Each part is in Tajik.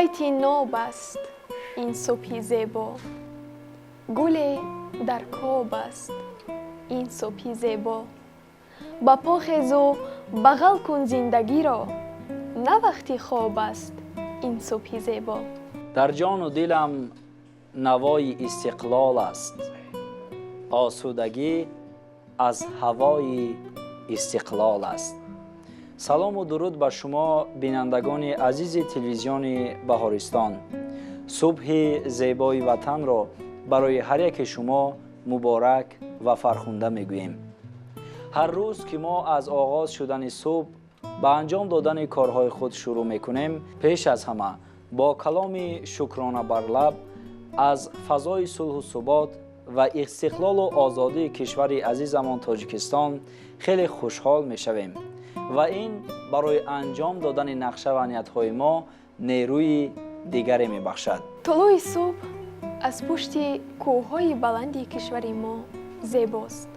بیتی ناب است این صبحی زیبا، گل در کاب است این صبحی زیبا. با پا خیز و بغل کن زندگی را، نه وقتی خواب است این صبحی زیبا. در جان و دلم نوای استقلال است، آسودگی از هوای استقلال است. سلام و درود بر شما بینندگان عزیز تلویزیون بهارستان. صبح زیبای وطن را برای هر یک شما مبارک و فرخنده میگوییم. هر روز که ما از آغاز شدن صبح به انجام دادن کارهای خود شروع میکنیم، پیش از همه با کلام شکرانه بر لب از فضای صلح و ثبات و استقلال و آزادی کشور عزیزمان تاجیکستان خیلی خوشحال میشویم و این برای انجام دادن نقشه و نیت‌های ما نیروی دیگری میبخشد. طلوع صبح از پشت کوههای بلندی کشور ما زیباست.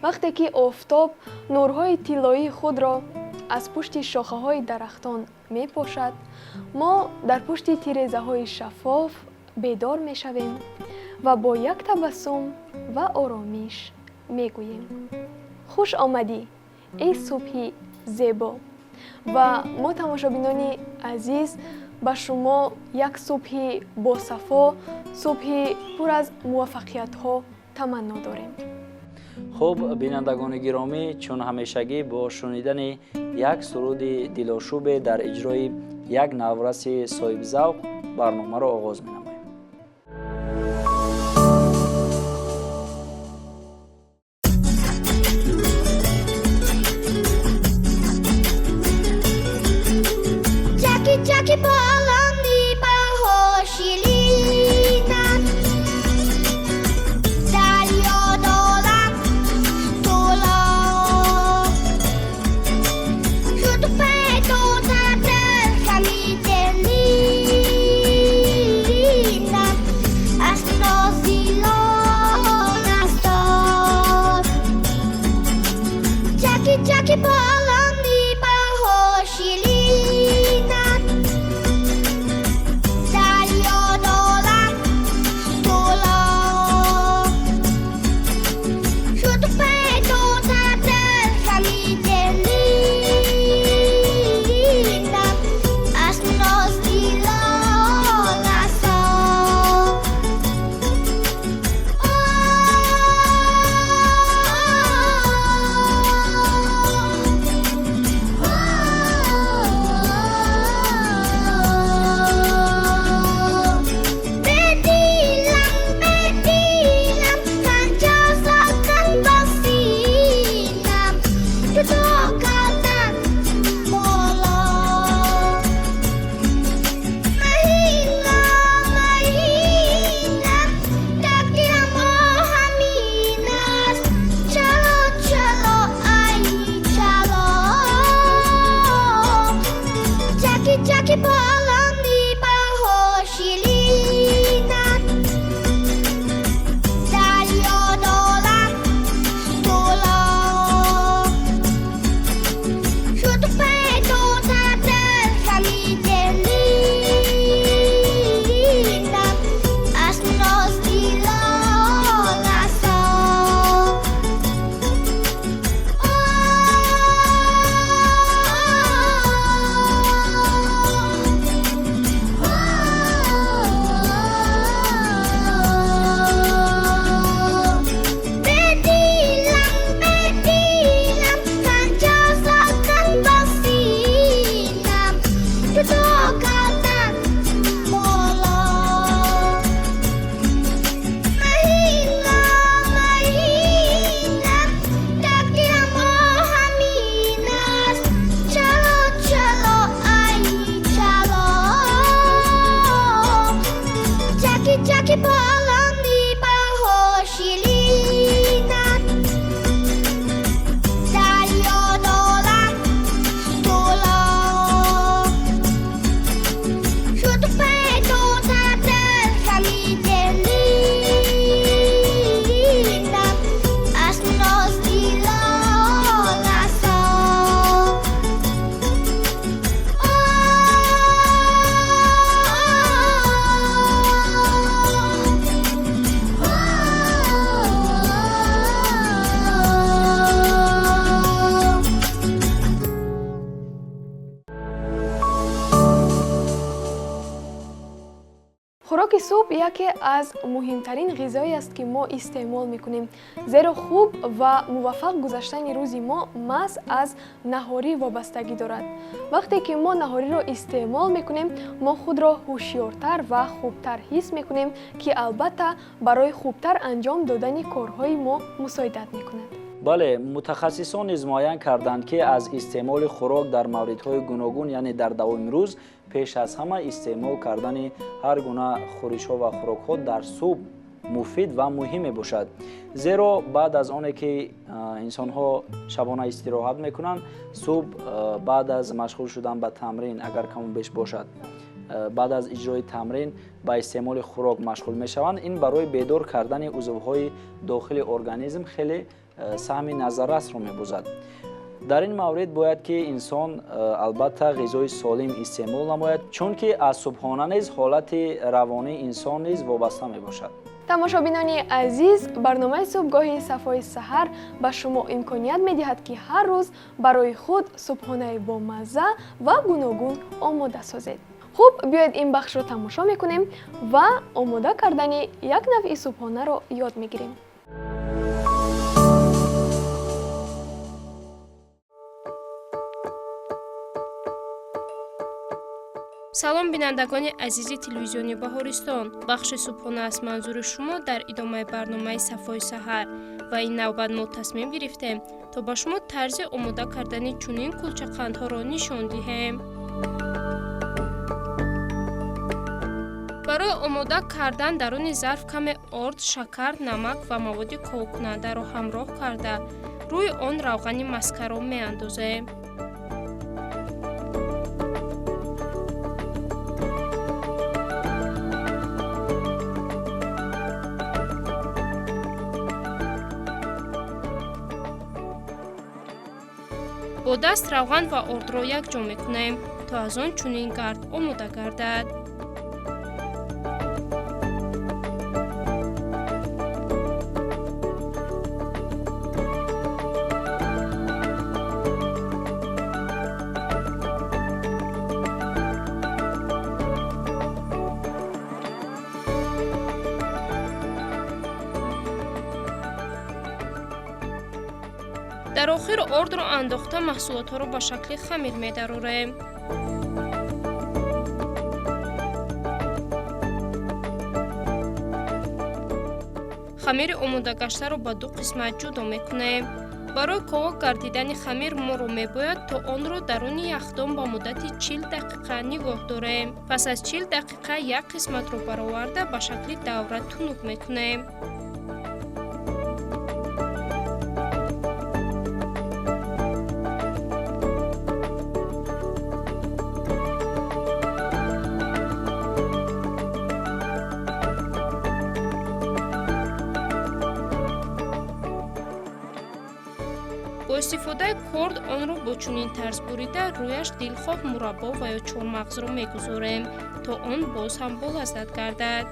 وقتی که آفتاب نورهای طلایی خود را از پشت شاخه‌های درختان می‌پاشد، ما در پشت تیره‌های شفاف بیدار می‌شویم و با یک تبسم و آرامش می‌گوییم خوش آمدی ای صبح زیبا. و ما تماشابینان عزیز به شما یک صبح با صفا، صبح پر از موفقیت‌ها تمنا داریم. خب بینندگان گرامی، چون همیشگی با شنیدن یک سرود دلاشوب در اجرای یک نورس صاحب ذوق برنامه را آغاز می‌نماییم. Jackie balani bahoshilina Dalio dolan tola Jutu peto tatel kamitelina Astrosilo nastos Jackie balani bahoshilina خوراک صبح یکی از مهمترین غذایی است که ما استعمال میکنیم، زیرا خوب و موفق گذشتن روز ما محض از نهاری وابستگی دارد. وقتی که ما نهاری را استعمال میکنیم، ما خود را هوشیارتر و خوبتر حس میکنیم که البته برای خوبتر انجام دادن کارهای ما مساعدت میکند. بله، متخصصان نیز معین کردند که از استعمال خوراک در موردهای گوناگون، یعنی در دوام روز، پیش از همه استعمال کردن هر گونه خورش‌ها و خوراک‌ها در صبح مفید و مهم باشد، زیرا بعد از آنکه که انسان‌ها شبانه استراحت میکنند، صبح بعد از مشغول شدن به تمرین، اگر کم بیش باشد، بعد از اجرای تمرین با استعمال خوراک مشغول میشوند، این برای بیدار کردن عضوهای داخل ارگانیسم خیلی سهم نظررس را می‌باشد. در این مورد باید که انسان البته غذای سالم استعمال نماید، چون که از صبحانه نیز حالت روانی انسان نیز وابسته میباشد. تماشابینان عزیز، برنامه صبحگاه صفای سحر به شما امکانیت می‌دهد که هر روز برای خود صبحانه با مزه و گوناگون آماده سازید. خوب، بیاید این بخش را تماشا میکنیم و آماده کردن یک نوع صبحانه را یاد میگیریم. салом бинандагони азизи телевизиони Баҳористон. бахши субҳона аз манзури шумо дар идомаи барномаи Сафои саҳар ва ин навбат мо тасмим гирифтем то ба шумо тарзи омода кардани чунин кулчақандҳоро нишон диҳем. барои омода кардан даруни зарф каме орд, шакар, намак ва маводи ковкунандаро ҳамроҳ карда рӯи он равғани маскаро меандозем. бо даст равған ва ордро якҷо мекунем то аз он чунин гард омода гардад. дар охир ордро андохта маҳсулотҳоро ба шакли хамир медарорем. хамири омодагаштаро ба ду қисмат ҷудо мекунем. барои ковок гардидани хамир моро мебояд то онро даруни яхдон ба муддати 40 дақиқа нигоҳ дорем. пас аз 40 дақиқа як қисматро бароварда ба шакли давра тунук мекунем. бо истифодаи корд онро бо чунин тарз бурида рӯяш дилхоҳ мураббо ва ё чормағзро мегузорем то он боз ҳам болаззат гардад.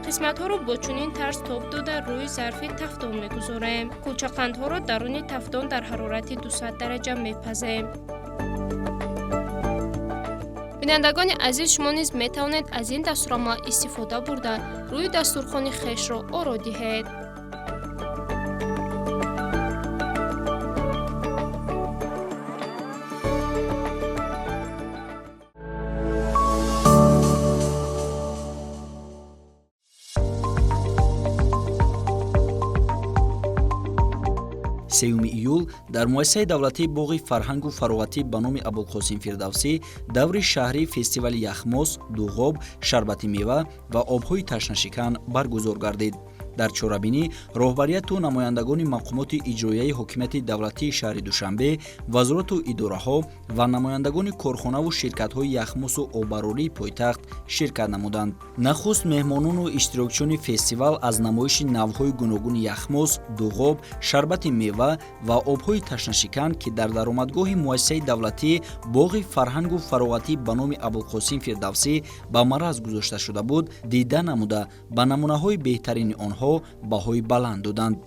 қисматҳоро бо чунин тарз тоб дода рӯи зарфи тафтон мегузорем. кулчақандҳоро даруни тафтон дар ҳарорати 200 дараҷа мепазем. бинандагони азиз, шумо низ метавонед аз ин дастурамал истифода бурда рӯи дастурхони хешро оро диҳед. سیوم ایول در مؤسسه دولتی باغ فرهنگ و فراغتی به نام ابوالقاسم فردوسی دور شهری فستیوال یخماس، دوغاب، شربت میوه و آبهای تشنه‌شکن برگزار گردید. дар чорабинӣ роҳбарияту намояндагони мақомоти иҷроияи ҳокимияти давлатии шаҳри Душанбе, вазорату идораҳо ва намояндагони корхонаву ширкатҳои яхмосу обарории пойтахт ширкат намуданд. Нахуст меҳмонону иштирокчиёни фестивал аз намоиши навъҳои гуногуни яхмос, дуғоб, шарбати мева ва обҳои ташнашикан, ки дар даромадгоҳи муассисаи давлатии боғи фарҳангу фароғатӣ ба номи Абулқосим Фирдавсӣ ба мараз гузошта шуда буд, дида намуда ба намунаҳои беҳтарини онҳо баҳои баланд доданд.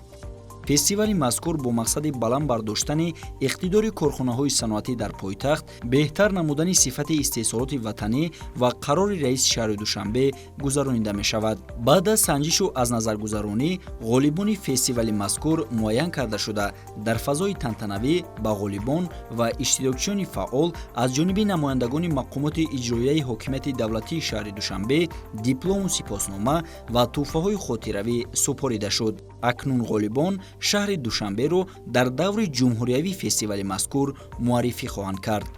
фестивали мазкур бо мақсади баланд бардоштани иқтидори корхонаҳои саноатӣ дар пойтахт, беҳтар намудани сифати истеҳсолоти ватанӣ ва қарори раиси шаҳри Душанбе гузаронида мешавад. Баъд аз санҷишу аз назаргузаронӣ, ғолибони фестивали мазкур муайян карда шуда, дар фазои тантанавӣ ба ғолибон ва иштирокчиёни фаъол аз ҷониби намояндагони мақомоти иҷроияи ҳокимияти давлатии шаҳри Душанбе диплому сипоснома ва тӯҳфаҳои хотиравӣ супорида шуд. Акнун ғолибон шаҳри Душанберо дар даври ҷумҳуриявии фестивали мазкур муаррифӣ хоҳанд кард.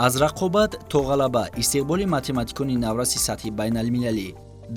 аз рақобат то ғалаба истиқболи математикони навраси сатҳи байналмилалӣ.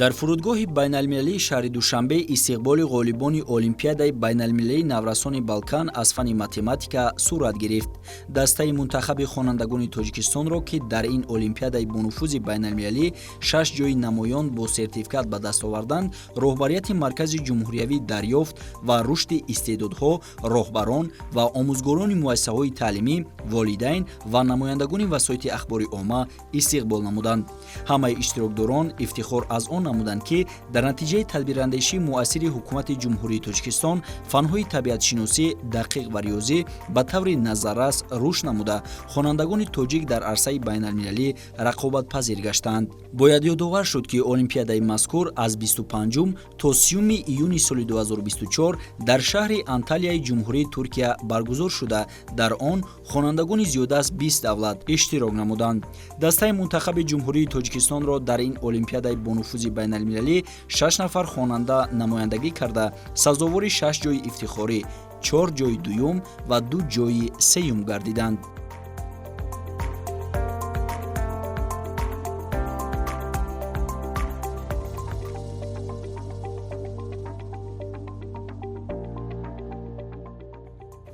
дар фурудгоҳи байналмилалии шаҳри Душанбе истиқболи ғолибони Олимпиадаи байналмилалии наврасони Балкан аз фани математика сурат гирифт. Дастаи мунтахаби хонандагони Тоҷикистонро, ки дар ин олимпиадаи бонуфузи байналмилалӣ 6 ҷойи намоён бо сертификат ба даст оварданд, роҳбарияти Маркази ҷумҳуриявӣ дарёфт ва рушди истеъдодҳо, роҳбарон ва омӯзгорони муассисаҳои таълимӣ, волидайн ва намояндагони васоити ахбори омма истиқбол намуданд. Ҳамаи иштирокдорон ифтихор аз он намуданд, ки дар натиҷаи тадбирандешии муассири ҳукумати ҷумҳурии Тоҷикистон фанҳои табиатшиносӣ, дақиқ ва риёзӣ ба таври назаррас рушд намуда, хонандагони тоҷик дар арсаи байналмилалӣ рақобатпазир гаштанд. Бояд ёдовар шуд, ки олимпиадаи мазкур аз 25 то 30 июни соли 2024 дар шаҳри Анталияи ҷумҳурии Туркия баргузор шуда, дар он хонандагони зиёда аз 20 давлат иштирок намуданд. Дастаи мунтахаби ҷумҳурии Тоҷикистонро дар ин олимпиадаи бонуфузи байналмилалӣ 6 нафар хонанда намояндагӣ карда, сазовори 6 ҷойи ифтихорӣ, 4 ҷойи дуюм ва 2 ҷойи сеюм гардиданд.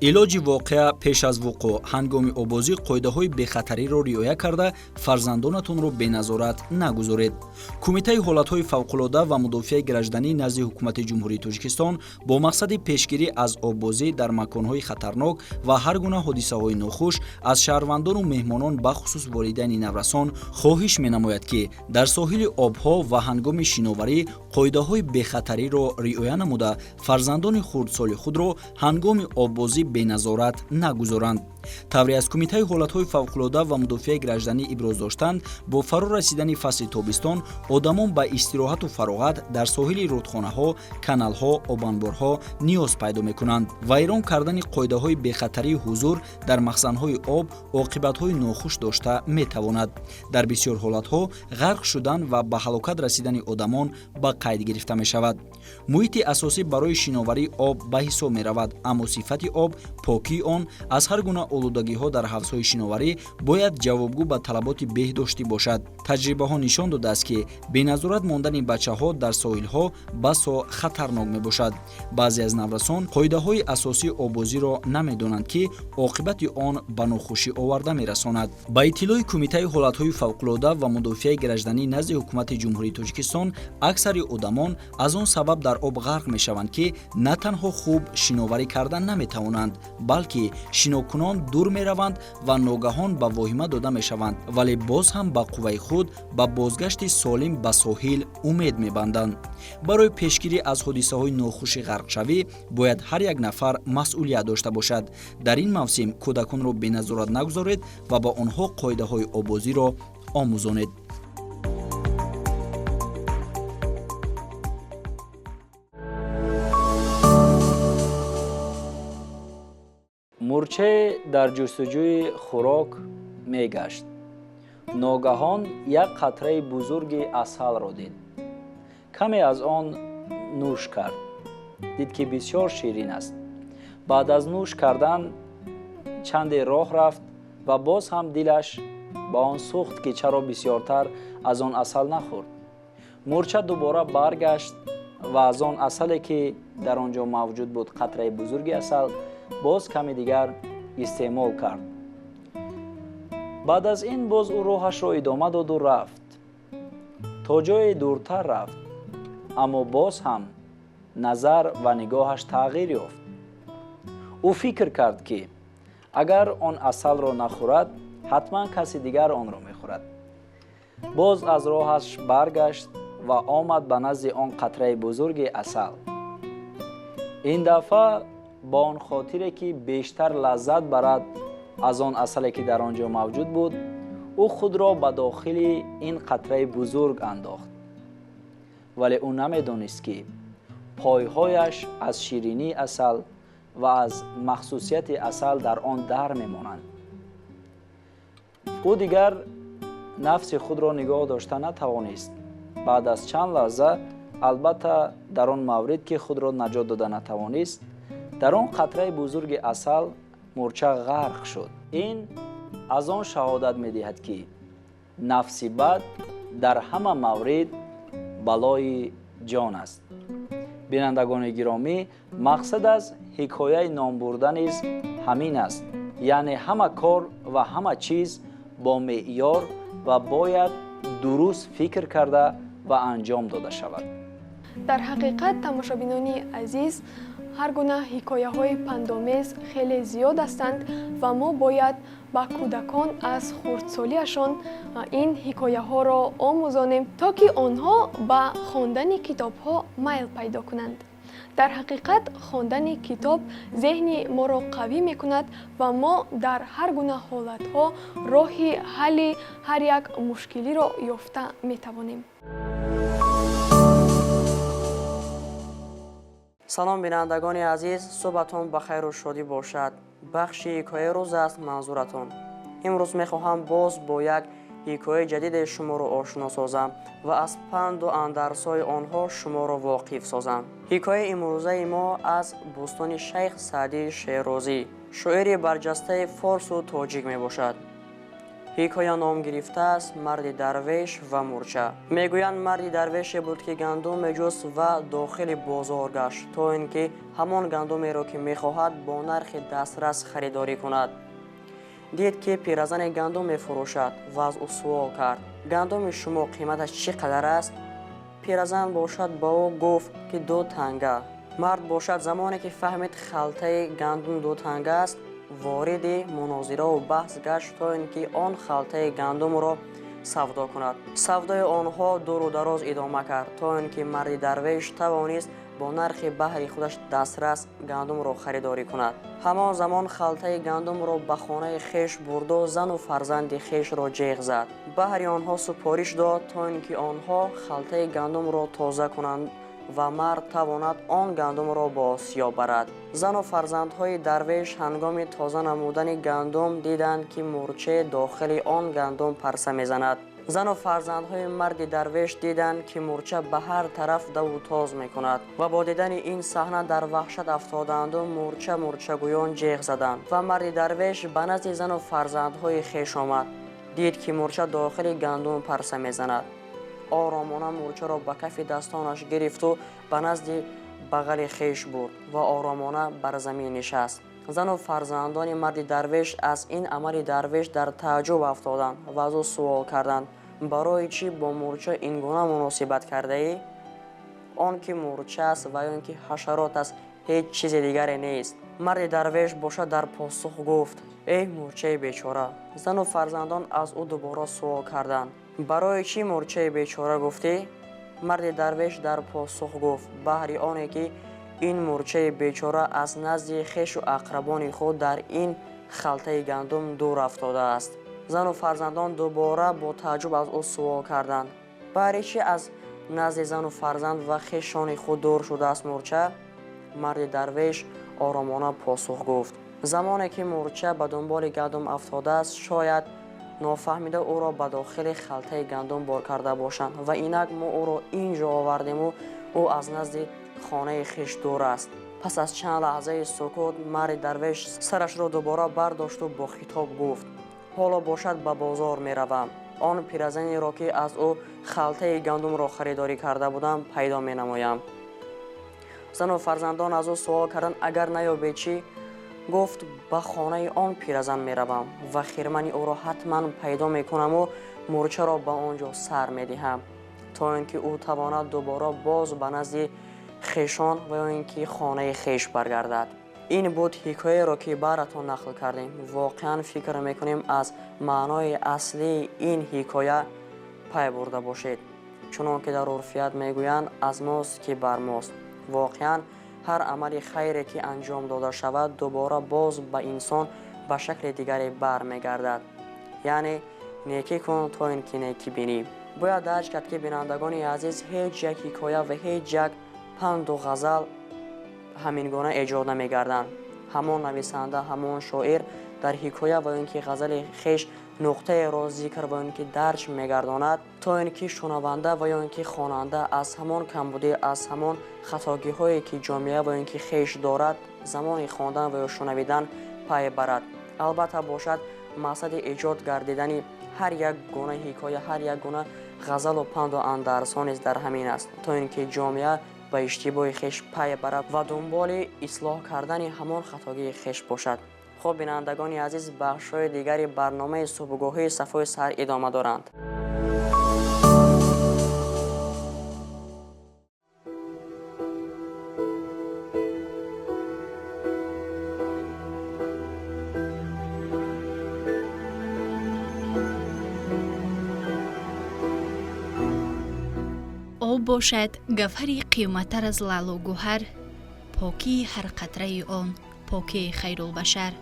илоҷи воқеа пеш аз вуқӯъ. ҳангоми обозӣ қоидаҳои бехатариро риоя карда, фарзандонатонро беназорат нагузоред. Кумитаи ҳолатҳои фавқулода ва мудофиаи гражданӣ назди ҳукумати ҷумҳурии Тоҷикистон бо мақсади пешгирӣ аз обозӣ дар маконҳои хатарнок ва ҳар гуна ҳодисаҳои нохуш аз шаҳрвандону меҳмонон, бахусус волидайни наврасон, хоҳиш менамояд, ки дар соҳили обҳо ва ҳангоми шиноварӣ қоидаҳои бехатариро риоя намуда, фарзандони хурдсоли худро ҳангоми обозӣ беназорат нагузоранд. тавре аз Кумитаи ҳолатҳои фавқулода ва мудофиаи гражданӣ иброз доштанд, бо фаро расидани фасли тобистон одамон ба истироҳату фароғат дар соҳили рудхонаҳо, каналҳо, обанборҳо ниёз пайдо мекунанд. Вайрон кардани қоидаҳои бехатарии ҳузур дар махзанҳои об оқибатҳои нохуш дошта метавонад. Дар бисёр ҳолатҳо ғарқ шудан ва ба ҳалокат расидани одамон ба қайд гирифта мешавад. муҳити асосӣ барои шиноварии об ба ҳисоб меравад, аммо сифати об, покии он аз ҳар гуна олудагиҳо дар ҳавзҳои шиноварӣ бояд ҷавобгӯ ба талаботи беҳдоштӣ бошад. таҷрибаҳо нишон додааст, ки беназорат мондани бачаҳо дар соҳилҳо басо хатарнок мебошад. баъзе аз наврасон қоидаҳои асосии обозиро намедонанд, ки оқибати он ба нохушӣ оварда мерасонад. ба иттилои Кумитаи ҳолатҳои фавқулода ва мудофиаи гражданӣ назди ҳукумати ҷумҳурии Тоҷикистон, аксари одамон аз он сабаб дар об ғарқ мешаванд, ки на танҳо хуб шиноварӣ кардан наметавонанд, балки шинокунон дур мераванд ва ногаҳон ба воҳима дода мешаванд, вале боз ҳам ба қувваи худ ба бозгашти солим ба соҳил умед мебанданд. барои пешгирӣ аз ҳодисаҳои нохуши ғарқшавӣ бояд ҳар як нафар масъулият дошта бошад. дар ин мавсим кӯдаконро беназорат нагузоред ва ба онҳо қоидаҳои обозиро омӯзонед. мурче дар ҷустуҷӯи хӯрок мегашт. ногаҳон як қатраи бузурги асалро дид. каме аз он нӯш кард. дид, ки бисёр ширин аст. баъд аз нӯш кардан чанде роҳ рафт ва боз ҳам дилаш ба он сӯхт ки чаро бисёртар аз он асал нахӯрд. мурча дубора баргашт ва аз он асале ки дар он ҷо мавҷуд буд қатраи бузурги асал боз ками дигар истеъмол кард. баъд аз ин боз ӯ роҳашро идома доду рафт. то ҷое дуртар рафт, аммо боз ҳам назар ва нигоҳаш тағйир ёфт. ӯ фикр кард ки агар он асалро нахӯрад, ҳатман каси дигар онро мехӯрад. боз аз роҳаш баргашт ва омад ба назди он қатраи бузурги асал. ин дафъа ба он хотире ки бештар лаззат барад аз он асале ки дар он ҷо мавҷуд буд, ӯ худро ба дохили ин қатраи бузург андохт. вале ӯ намедонист ки пойҳояш аз ширинии асал ва аз махсусияти асал дар он дар мемонанд. ӯ дигар нафси худро нигоҳ дошта натавонист. баъд аз чанд лаҳза, албатта дар он маврид ки худро наҷот дода натавонист, дар он қатраи бузурги асал мурча ғарқ шуд. ин аз он шаҳодат медиҳад ки нафси бад дар ҳама маврид балои ҷон аст. бинандагони гиромӣ, мақсад аз ҳикояи номбурда низ ҳамин аст, яъне ҳама кор ва ҳама чиз бо меъёр ва бояд дуруст фикр карда ва анҷом дода шавад. дар ҳақиқат тамошобинони азиз, ҳар гуна ҳикояҳои пандомез хеле зиёд ҳастанд ва мо бояд ба кӯдакон аз хурдсолиашон ин ҳикояҳоро омӯзонем, то ки онҳо ба хондани китобҳо майл пайдо кунанд. дар ҳақиқат хондани китоб зеҳни моро қавӣ мекунад ва мо дар ҳар гуна ҳолатҳо роҳи ҳалли ҳар як мушкилиро ёфта метавонем. салом бинандагони азиз, субҳатон ба хайру шодӣ бошад. бахши ҳикояи рӯз аст манзуратон. имрӯз мехоҳам боз бо як ҳикояи ҷадиде шуморо ошно созам ва аз панду андарсҳои онҳо шуморо воқиф созам. ҳикояи имрӯзаи мо аз бӯстони шайх Саъдии Шерозӣ, шоири барҷастаи форсу тоҷик мебошад. ҳикоя ном гирифтааст марди дарвеш ва мурча. мегӯянд марди дарвеше буд ки гандум меҷуст ва дохили бозор гашт, то ин ки ҳамон гандумеро ки мехоҳад бо нархи дастрас харидорӣ кунад. дид ки пиразане гандум мефурӯшад ва аз ӯ суол кард: гандуми шумо қиматаш чӣ қадар аст? пиразан бошад ба ӯ гуфт ки 2 танга. мард бошад замоне ки фаҳмид халтаи гандум 2 танга аст, вориди мунозираву баҳс гашт, то ин ки он халтаи гандумро савдо кунад. савдои онҳо дуру дароз идома кард, то ин ки марди дарвеш тавонист бо нархи баҳри худаш дастрас гандумро харидорӣ кунад. ҳамон замон халтаи гандумро ба хонаи хеш бурду зану фарзанди хешро ҷеғ зад. баҳри онҳо супориш дод, то ин ки онҳо халтаи гандумро тоза кунанд ва мард тавонад он гандумро ба осиё барад. зану фарзандҳои дарвеш ҳангоми тоза намудани гандум диданд ки мурче дохили он гандум парса мезанад. зану фарзандҳои марди дарвеш диданд ки мурча ба ҳар тараф даву тоз мекунад ва бо дидани ин саҳна дар ваҳшат афтоданду мурчагӯён ҷеғ заданд ва марди дарвеш ба назди зану фарзандҳои хеш омад. дид ки мурча дохили гандум парса мезанад. оромона мурчаро ба кафи дастонаш гирифту ба назди бағали хеш бурд ва оромона бар замин нишаст. зану фарзандони марди дарвеш аз ин амали дарвеш дар тааҷҷуб афтоданд ва аз ӯ суол карданд: барои чӣ бо мурча ин гуна муносибат кардаӣ? он ки мурча аст ва ён ки ҳашарот аст, ҳеҷ чизи дигаре нест. марди дарвеш бошад дар посух гуфт: эй мурчаи бечора. зану фарзандон аз ӯ дубора суол карданд: барои чӣ мурчаи бечора гуфтӣ? марди дарвеш дар посух гуфт: баҳри оне ки ин мурчаи бечора аз назди хешу ақрабони худ дар ин халтаи гандум дур афтодааст. зану фарзандон дубора бо тааҷҷуб аз ӯ суол карданд: баҳри чӣ аз назди зану фарзанд ва хешони худ дур шудааст мурча? марди дарвеш оромона посух гуфт: замоне ки мурча ба дунболи гандум афтодааст, шояд нофаҳмида ӯро ба дохили халтаи гандум бор карда бошанд ва инак мо ӯро ин ҷо овардему ӯ аз назди хонаи хеш дур аст. пас аз чанд лаҳзаи сукут марди дарвеш сарашро дубора бардошту бо хитоб гуфт: ҳоло бошад ба бозор меравам. Он пиразанеро ки аз ӯ халтаи гандумро харидорӣ карда будам пайдо менамоям. зану фарзандон аз ӯ суол карданд агар наёбед чӣ? гуфт ба хонаи он пиразан меравам ва хирмани ӯро ҳатман пайдо мекунаму мурчаро ба он ҷо сар медиҳам, то ин ки ӯ тавонад дубора боз ба назди хешон ва ё ин ки хонаи хеш баргардад. ин буд ҳикояеро ки баъратон нақл кардем. воқеан фикр мекунем аз маънои аслии ин ҳикоя пай бурда бошед. чунон ки дар урфият мегӯянд аз мост ки бар мост. воқеан ҳар амали хайре ки анҷом дода шавад дубора боз ба инсон ба шакли дигаре бармегардад. яъне некӣ кун то ин ки некӣ бинӣ. бояд дарҷ кард ки бинандагони азиз ҳеҷ як ҳикоя ва ҳеҷ як панду ғазал ҳамин гуна эҷод намегарданд. ҳамон нависанда, ҳамон шоир дар ҳикоя ва ин ки ғазали хеш нуқтаеро зикр ва ин ки дарҷ мегардонад, то ин ки шунаванда ва ё ин ки хонанда аз ҳамон камбудӣ, аз ҳамон хатогиҳое ки ҷомеа ва ин ки хеш дорад, замони хондан ва ё шунавидан пай барад. албатта бошад мақсади эҷод гардидани ҳар як гуна ҳикоя, ҳар як гуна ғазалу панду андарсо низ дар ҳамин аст, то ин ки ҷомеа ба иштибоҳи хеш пай барад ва дунболи ислоҳ кардани ҳамон хатогии хеш бошад. хуб бинандагони азиз, бахшҳои дигари барномаи субҳгоҳии Сафои Саҳар идома доранд. об бошад гавҳари қиматтар аз лаълу гӯҳар, покии ҳар қатраи он покии хайрулбашар.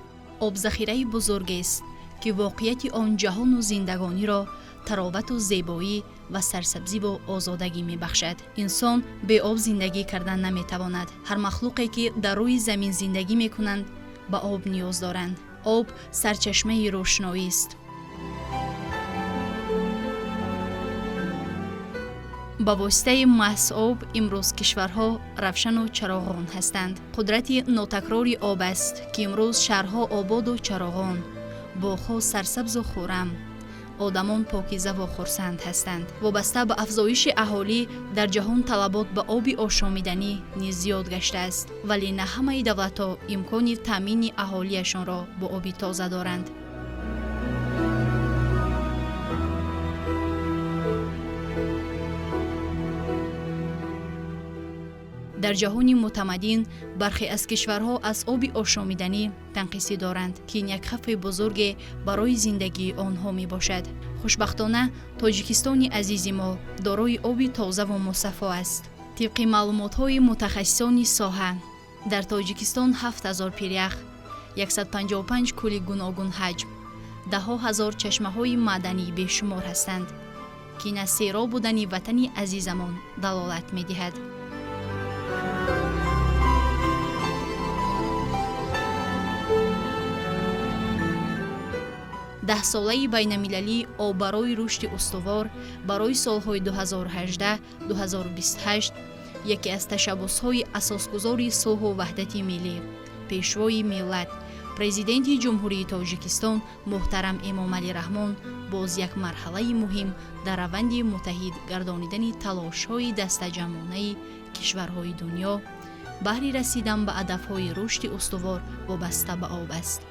об захираи бузургест ки воқеияти он ҷаҳону зиндагониро таровату зебоӣ ва сарсабзиву озодагӣ мебахшад. инсон бе об зиндагӣ кардан наметавонад. ҳар махлуқе ки дар рӯи замин зиндагӣ мекунанд ба об ниёз доранд. об сарчашмаи рӯшноист. ба воситаи маҳз об имрӯз кишварҳо равшану чароғон ҳастанд. қудрати нотакрори об аст ки имрӯз шаҳрҳо ободу чароғон, боғҳо сарсабзу хӯрам, одамон покизаву хурсанд ҳастанд. вобаста ба афзоиши аҳолӣ дар ҷаҳон талабот ба оби ошомиданӣ низ зиёд гаштааст, вале на ҳамаи давлатҳо имкони таъмини аҳолияшонро бо оби тоза доранд. дар ҷаҳони мутамаддин бархе аз кишварҳо аз оби ошомиданӣ танқисӣ доранд ки ин як хавфи бузурге барои зиндагии онҳо мебошад. хушбахтона тоҷикистони азизи мо дорои оби тозаву мусаффо аст. тибқи маълумотҳои мутахассисони соҳа дар тоҷикистон 7000 пирях, 155 кӯли гуногун ҳаҷм, даҳо ҳазор чашмаҳои маъданӣ бешумор ҳастанд ки ин аз сероб будани ватани азизамон далолат медиҳад. даҳсолаи байналмилалӣ об барои рушди устувор барои солҳои 2018-2028 яке аз ташаббусҳои асосгузори сулҳу ваҳдати миллӣ, пешвои миллат, президенти ҷумҳурии Тоҷикистон муҳтарам Эмомалӣ Раҳмон боз як марҳалаи муҳим дар раванди муттаҳид гардонидани талошҳои дастаҷамъонаи кишварҳои дунё баҳри расидан ба адафҳои рушди устувор вобаста ба об аст.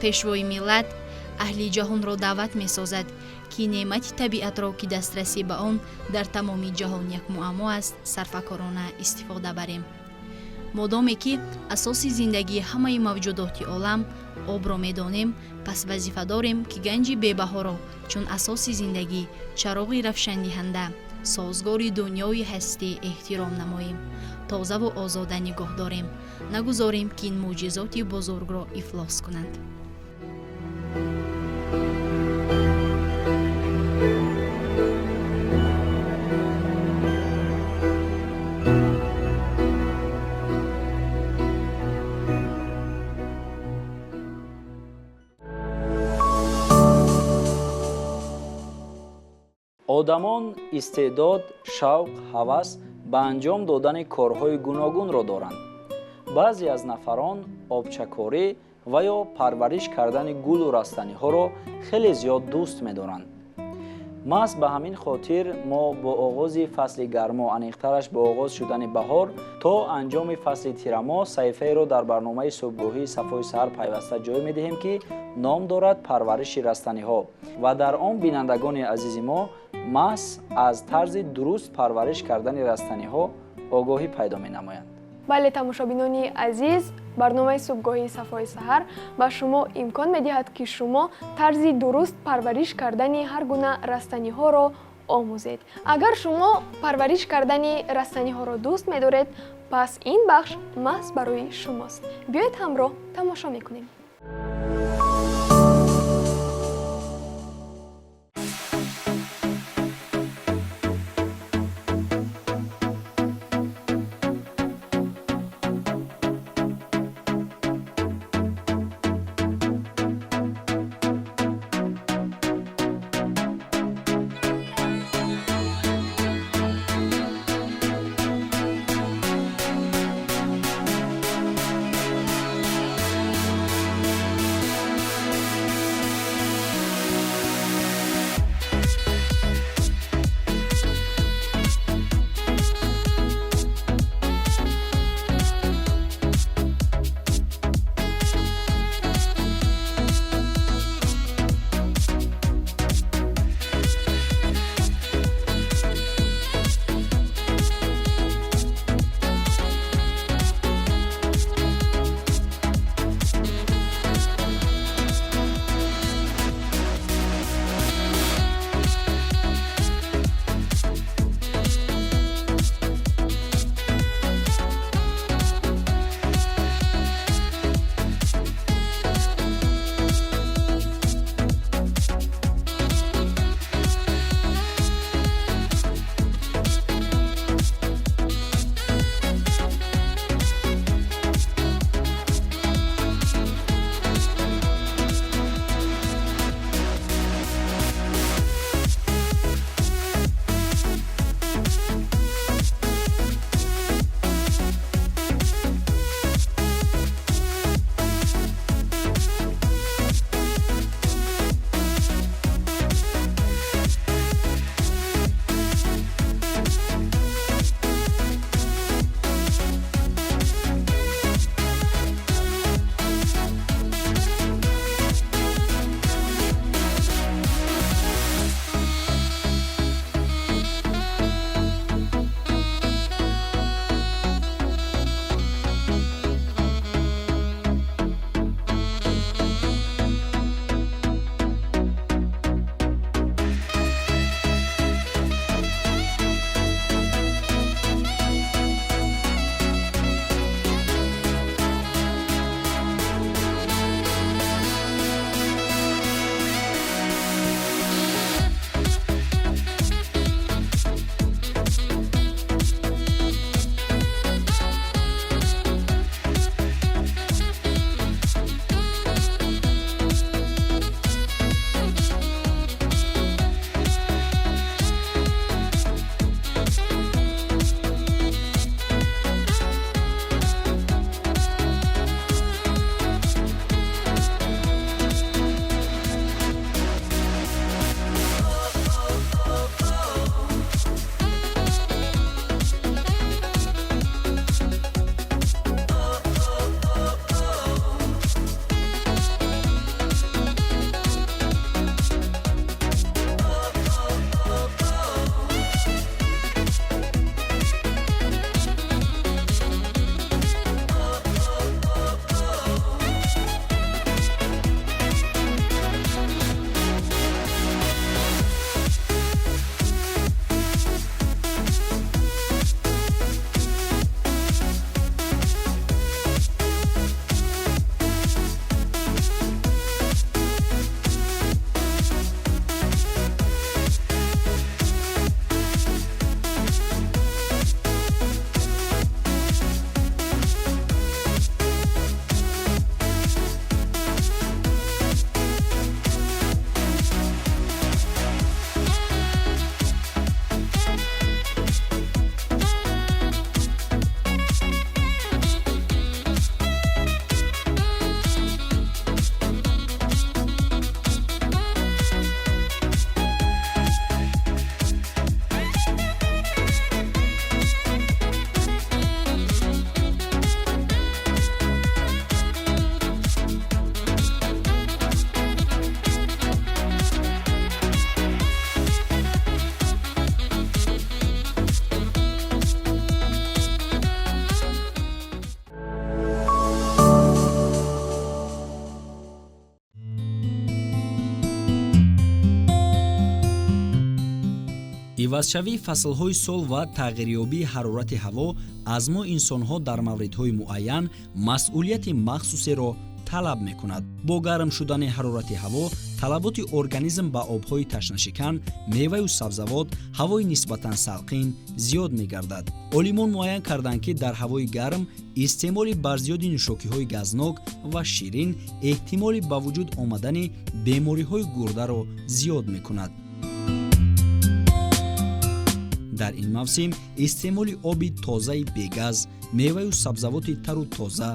пешвои миллат аҳли ҷаҳонро даъват месозад ки неъмати табиатро ки дастрасӣ ба он дар тамоми ҷаҳон як муаммо аст, сарфакорона истифода барем. модоме ки асоси зиндагии ҳамаи мавҷудоти олам обро медонем, пас вазифа дорем ки ганҷи бебаҳоро чун асоси зиндагӣ, чароғи равшандиҳанда, созгори дунёи ҳастӣ эҳтиром намоем, тозаву озода нигоҳ дорем, нагузорем ки ин мӯъҷизоти бузургро ифлос кунанд. одамон истеъдод, шавқ, ҳавас ба анҷом додани корҳои гуногунро доранд. баъзе аз нафарон обчакорӣ ва ё парвариш кардани гулу растаниҳоро хеле зиёд дӯст медоранд. маҳз ба ҳамин хотир мо бо оғози фасли гармо, аниқтараш бо оғоз шудани баҳор то анҷоми фасли тирамо саҳифаеро дар барномаи субҳгоҳии Сафои Саҳар пайваста ҷой медиҳем, ки ном дорад парвариши растаниҳо ва дар он бинандагони азизи мо маҳз аз тарзи дуруст парвариш кардани растаниҳо огоҳӣ пайдо менамоянд. бале тамошобинони азиз, барномаи субҳгоҳии Сафои Саҳар ба шумо имкон медиҳад ки шумо тарзи дуруст парвариш кардани ҳар гуна растаниҳоро омӯзед. агар шумо парвариш кардани растаниҳоро дӯст медоред, пас ин бахш маҳз барои шумост. биёед ҳамроҳ тамошо мекунем. ивазшавии фаслҳои сол ва тағйирёбии ҳарорати ҳаво аз мо инсонҳо дар мавридҳои муайян масъулияти махсусеро талаб мекунад. Бо гарм шудани ҳарорати ҳаво, талаботи организм ба обҳои ташнашикан, меваю сабзавот, ҳавои нисбатан салқин зиёд мегардад. олимон муайян карданд, ки дар ҳавои гарм истеъмоли барзиёди нӯшокиҳои газнок ва ширин эҳтимоли ба вуҷуд омадани бемориҳои гурдаро зиёд мекунад. дар ин мавсим истеъмоли оби тозаи бегаз, меваю сабзавоти тару тоза,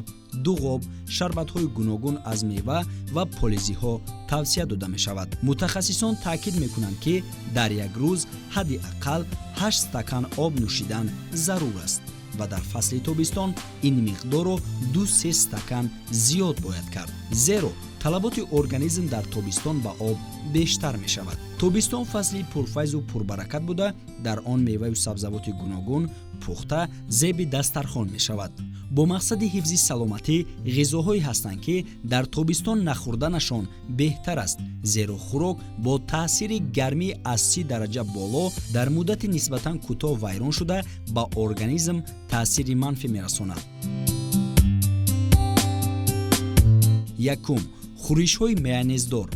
дуғоб, шарбатҳои гуногун аз мева ва полизиҳо тавсия дода мешавад. мутахассисон таъкид мекунанд, ки дар як рӯз ҳадди ақал 8 стакан об нӯшидан зарур аст ва дар фасли тобистон ин миқдорро 2-3 стакан зиёд бояд кард. зеро талаботи организм дар тобистон ба об бештар мешавад. тобистон фасли пурфайзу пурбаракат буда, дар он меваю сабзавоти гуногун пухта зеби дастархон мешавад. бо мақсади ҳифзи саломатӣ ғизоҳое ҳастанд, ки дар тобистон нахӯрданашон беҳтар аст, зеро хӯрок бо таъсири гармии аз 30 дараҷа боло дар муддати нисбатан кӯтоҳ вайрон шуда ба организм таъсири манфӣ мерасонад. якум хӯришҳои майонездор.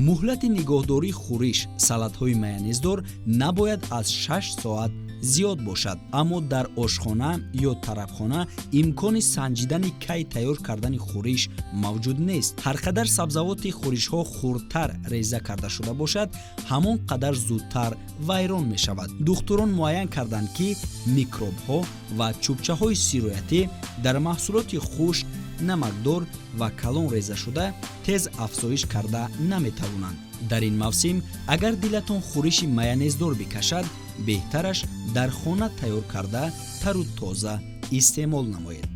муҳлати нигоҳдории хӯриш салатҳои майонездор набояд аз 6 соат зиёд бошад, аммо дар ошхона ё тарабхона имкони санҷидани кай тайёр кардани хӯриш мавҷуд нест. ҳар қадар сабзавоти хӯришҳо хурдтар реза карда шуда бошад, ҳамон қадар зудтар вайрон мешавад. духтурон муайян карданд, ки микробҳо ва чӯбчаҳои сироятӣ дар маҳсулоти хушк, намакдор ва калон реза шуда тез афзоиш карда наметавонанд. дар ин мавсим агар дилатон хӯриши майонездор бикашад, беҳтараш дар хона тайёр карда тару тоза истеъмол намоед.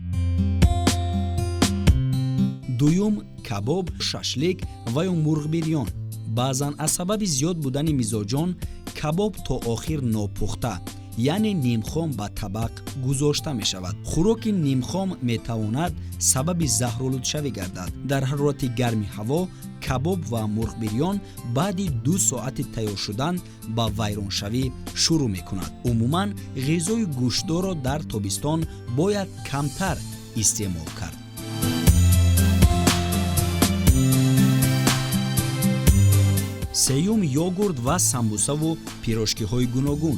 дуюм кабоб, шашлик ва ё мурғбирён. баъзан аз сабаби зиёд будани мизоҷон кабоб то охир нопухта, яъне нимхом ба табақ гузошта мешавад. хӯроки нимхом метавонад сабаби заҳролудшавӣ гардад. дар ҳарорати гарми ҳаво кабоб ва мурғбирён баъди 2 соати тайёр шудан ба вайроншавӣ шурӯъ мекунад. умуман ғизои гӯштдорро дар тобистон бояд камтар истеъмол кард. сеюм йогурт ва самбусаву пирожкиҳои гуногун.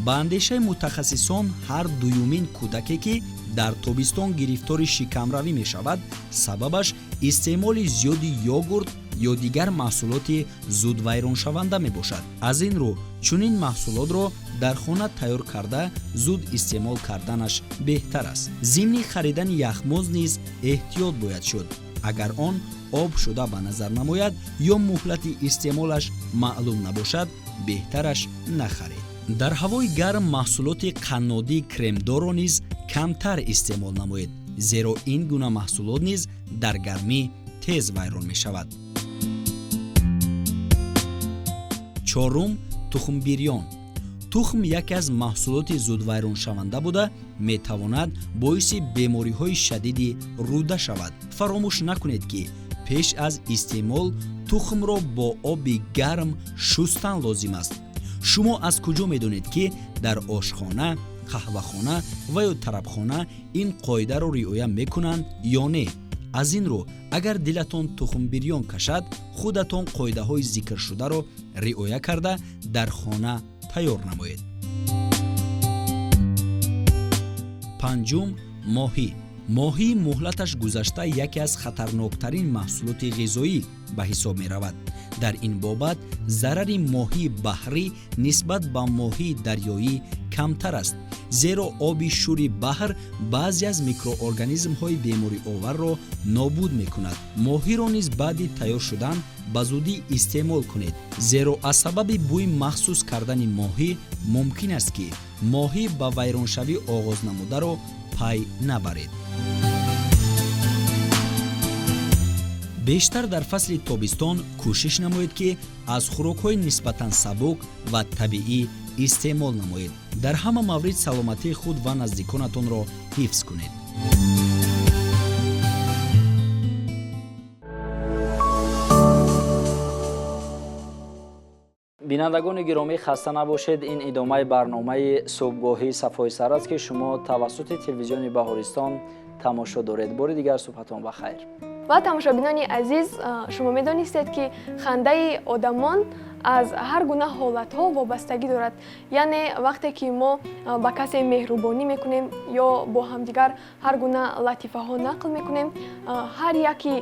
ба андешаи мутахассисон ҳар дуюмин кӯдаке, ки дар тобистон гирифтори шикамравӣ мешавад, сабабаш истеъмоли зиёди йогурт ё дигар маҳсулоти зудвайроншаванда мебошад. аз ин рӯ чунин маҳсулотро дар хона тайёр карда зуд истеъмол карданаш беҳтар аст. зимни харидани яхмоз низ эҳтиёт бояд шуд. агар он об шуда ба назар намояд ё муҳлати истеъмолаш маълум набошад, беҳтараш нахаред. дар ҳавои гарм маҳсулоти қаннодии кремдорро низ камтар истеъмол намоед, зеро ин гуна маҳсулот низ дар гармӣ тез вайрон мешавад. чорум тухмбирён. тухм яке аз маҳсулоти зудвайроншаванда буда, метавонад боиси бемориҳои шадиди рӯда шавад. фаромӯш накунед, ки пеш аз истеъмол тухмро бо оби гарм шустан лозим аст. шумо аз куҷо медонед, ки дар ошхона, қаҳвахона ва ё тарабхона ин қоидаро риоя мекунанд ё не? аз ин рӯ агар дилатон тухмбирён кашад, худатон қоидаҳои зикршударо риоя карда дар хона тайёр намоед. панҷум моҳӣ. моҳӣ муҳлаташ гузашта яке аз хатарноктарин маҳсулоти ғизоӣ ба ҳисоб меравад. дар ин бобат зарари моҳии баҳрӣ нисбат ба моҳии дарёӣ камтар аст, зеро оби шури баҳр баъзе аз микроорганизмҳои бемориоварро нобуд мекунад. моҳиро низ баъди тайёр шудан ба зудӣ истеъмол кунед, зеро аз сабаби бӯи махсус кардани моҳӣ мумкин аст, ки моҳӣ ба вайроншавӣ оғоз намударо пай набаред. бештар дар фасли тобистон кӯшиш намоед, ки аз хӯрокҳои нисбатан сабук ва табиӣ истеъмол намоед. дар ҳама маврид саломатии худ ва наздиконатонро ҳифз кунед. бинандагони гиромӣ хаста набошед. ин идомаи барномаи субҳгоҳии сафои сар аст ки шумо тавассути телевизиони Баҳористон тамошо доред. бори дигар субҳатон ба хайр. ва тамошобинони азиз, шумо медонистед ки хандаи одамон аз ҳар гуна ҳолатҳо вобастагӣ дорад. яъне вақте ки мо ба касе меҳрубонӣ мекунем ё бо ҳамдигар ҳар гуна латифаҳо нақл мекунем, ҳар яки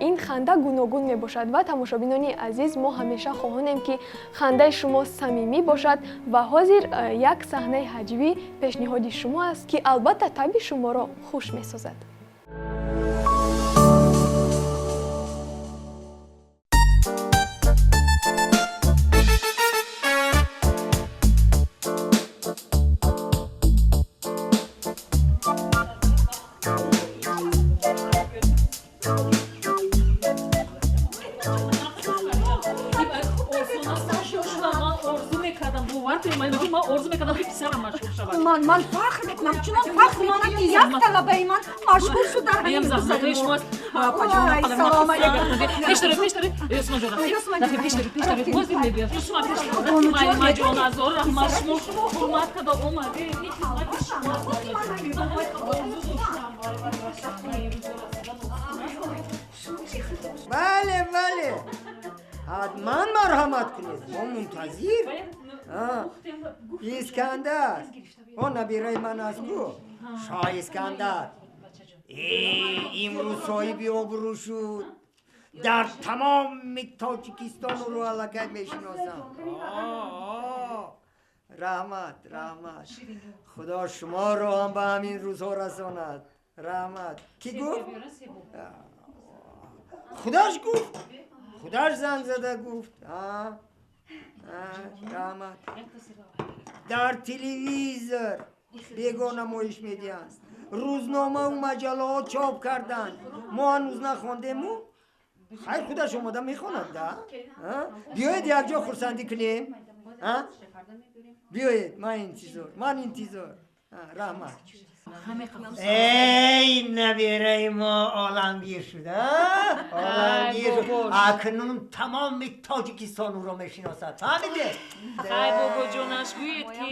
ин ханда гуногун мебошад. ва тамошобинони азиз, мо ҳамеша хоҳонем ки хандаи шумо самимӣ бошад ва ҳозир як саҳнаи ҳаҷвӣ пешниҳоди шумо аст ки албатта таби шуморо хуш месозад. من فخر میکنم چون فخر مانم که یک طلبه من مشغول شد در همین گذاری سلام علیکم پیش داری بازی میبیر شما پیش داری ما جون از اور رحمت شما حرمت کدا اومده بله حتما مرحمت کنید ما منتظر اسکندر اون نبیره من از کو شاه اسکندر امروز صاحبی آبرو شد در تمام تاجیکستان رو علاقه میشناسم رحمت خدا شما رو هم به همین روزها رساند. رحمت کی گفت؟ خودش زنگ زده گفت رحمت در تلویزیون بیگاه نمایش میدین، روزنامه و مجله ها چاپ کردن، ما هنوز نخوندیم. خیر خودش اومده میخواند ده. بیایید یک جا خرسندی کنیم. بیایید من انتظار رحمت. ای نبیره ما عالمگیر شده. اکنون تمام تاجیکستان رو میشناسد. فهمیده؟ خیلی بابا جانش گوید که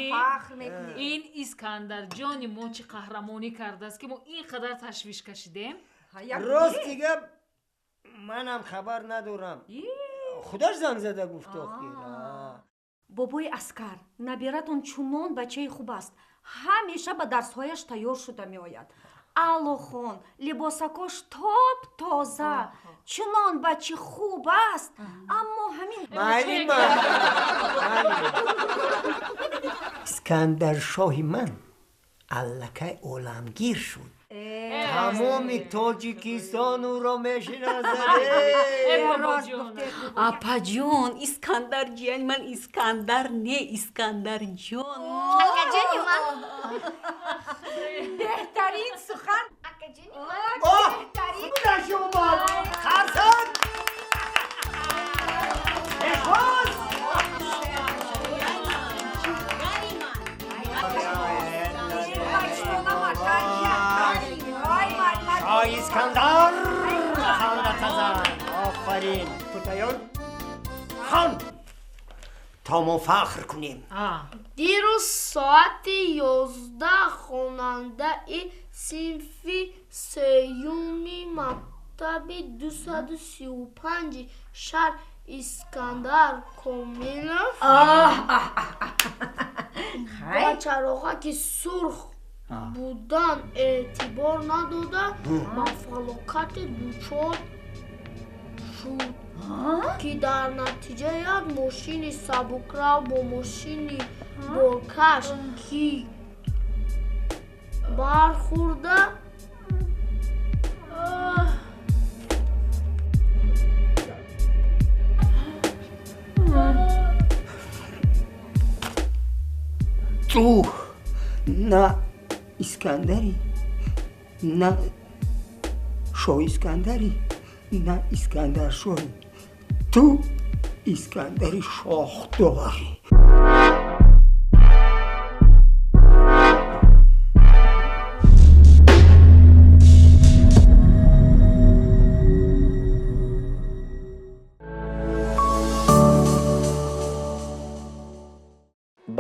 این اسکندر جانی ما چه قهرمانی کرده است که ما اینقدر تشویش کشیدیم. راست دیگه منم خبر ندارم. خودش زنگ زده گفت بابای اسکر نبیرتون چونان بچه خوب است. همیشه به درسهایش تیار شده می آید. الوخون لباسکاش تازه چنان بچه خوب است. اما همین اسکندر شاه من الکه عالمگیر شد. تمام تاجیکستان او را میشناسد. اپا جون اسکندر جان من اسکندر نه اسکندر جان. اکا جانی من بهترین سخن اکا جانی من بهترین خودش اومد. خرسان اسکندر خانده تزن. آفرین پوتایان خان تا ما فخر کنیم. دیروز ساعت 11 خواننده صنفی سیومی مکتب 235 شهر اسکندر کومینوف با چراغک سرخ بودن اعتبار نداده با فلاکت دچار شد که در نتیجه یک ماشین سبکرو با ماشین بارکش که برخورده تو نه اسکندری نه شاه اسکندری نه اسکندر شاهی، تو اسکندری شاخ داری.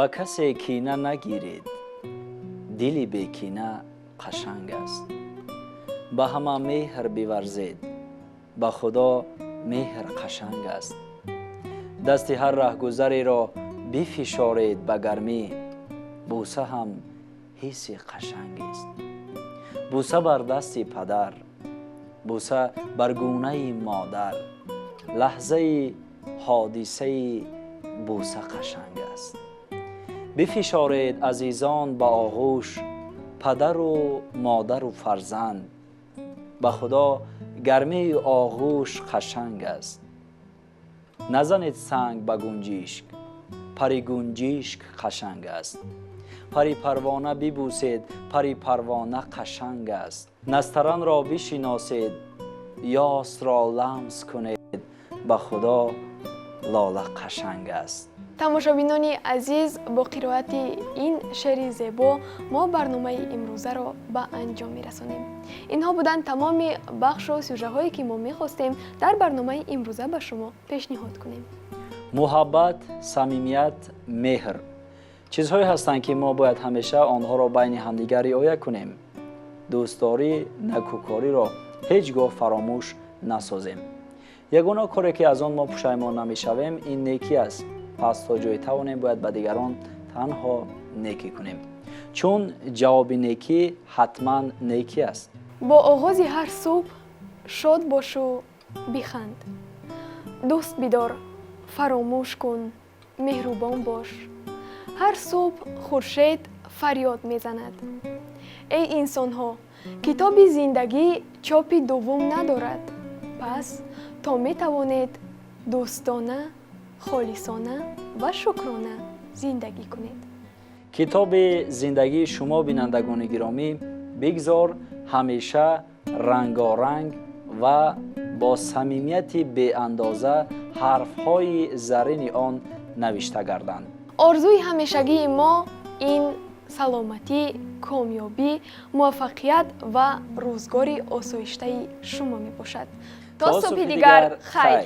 ба касе кина нагиред, дили бекина қашанг аст. ба ҳама меҳр биварзед, ба худо меҳр қашанг аст. дасти ҳар раҳгузареро бифишоред ба гармӣ, буса ҳам ҳисси қашангест. буса бар дасти падар, буса бар гунаи модар, лаҳзаи ҳодисаи буса қашанг аст. бифишоред азизон ба оғӯш, падару модару фарзанд, ба худо гармии оғӯш қашанг аст. назанед санг ба гунҷишк, пари гунҷишк қашанг аст. пари парвона бибусед, пари парвона қашанг аст. настаранро бишиносед, ёсро ламс кунед, ба худо лола қашанг аст. тамошобинони азиз, бо қироати ин шеъри зебо мо барномаи имрӯзаро ба анҷом мерасонем. инҳо буданд тамоми бахшу сюжетҳое ки мо мехостем дар барномаи имрӯза ба шумо пешниҳод кунем. муҳаббат, самимият, меҳр чизҳое ҳастанд ки мо бояд ҳамеша онҳоро байни ҳамдигар риоя кунем. дӯстдорӣ, накӯкориро ҳеҷ гоҳ фаромӯш насозем. ягона коре ки аз он мо пушаймон намешавем ин некӣ аст. пас то ҷое тавонем бояд ба дигарон танҳо некӣ кунем, чун ҷавоби некӣ ҳатман некӣ аст. бо оғози ҳар субҳ шод бошу биханд. дӯст бидор, фаромӯш кун, меҳрубон бош. ҳар субҳ хуршед фарёд мезанад. эй инсонҳо, китоби зиндагӣ чопи дуввум надорад. пас то метавонед дӯстона, холисона ва шукрона зиндагӣ кунед. китоби зиндагии шумо бинандагони гиромӣ бигзор ҳамеша рангоранг ва бо самимияти беандоза ҳарфҳои заррини он навишта гарданд. орзуи ҳамешагии мо ин саломатӣ, комёбӣ, муваффақият ва рӯзгори осоиштаи шумо мебошад. то субҳи дигар хайр.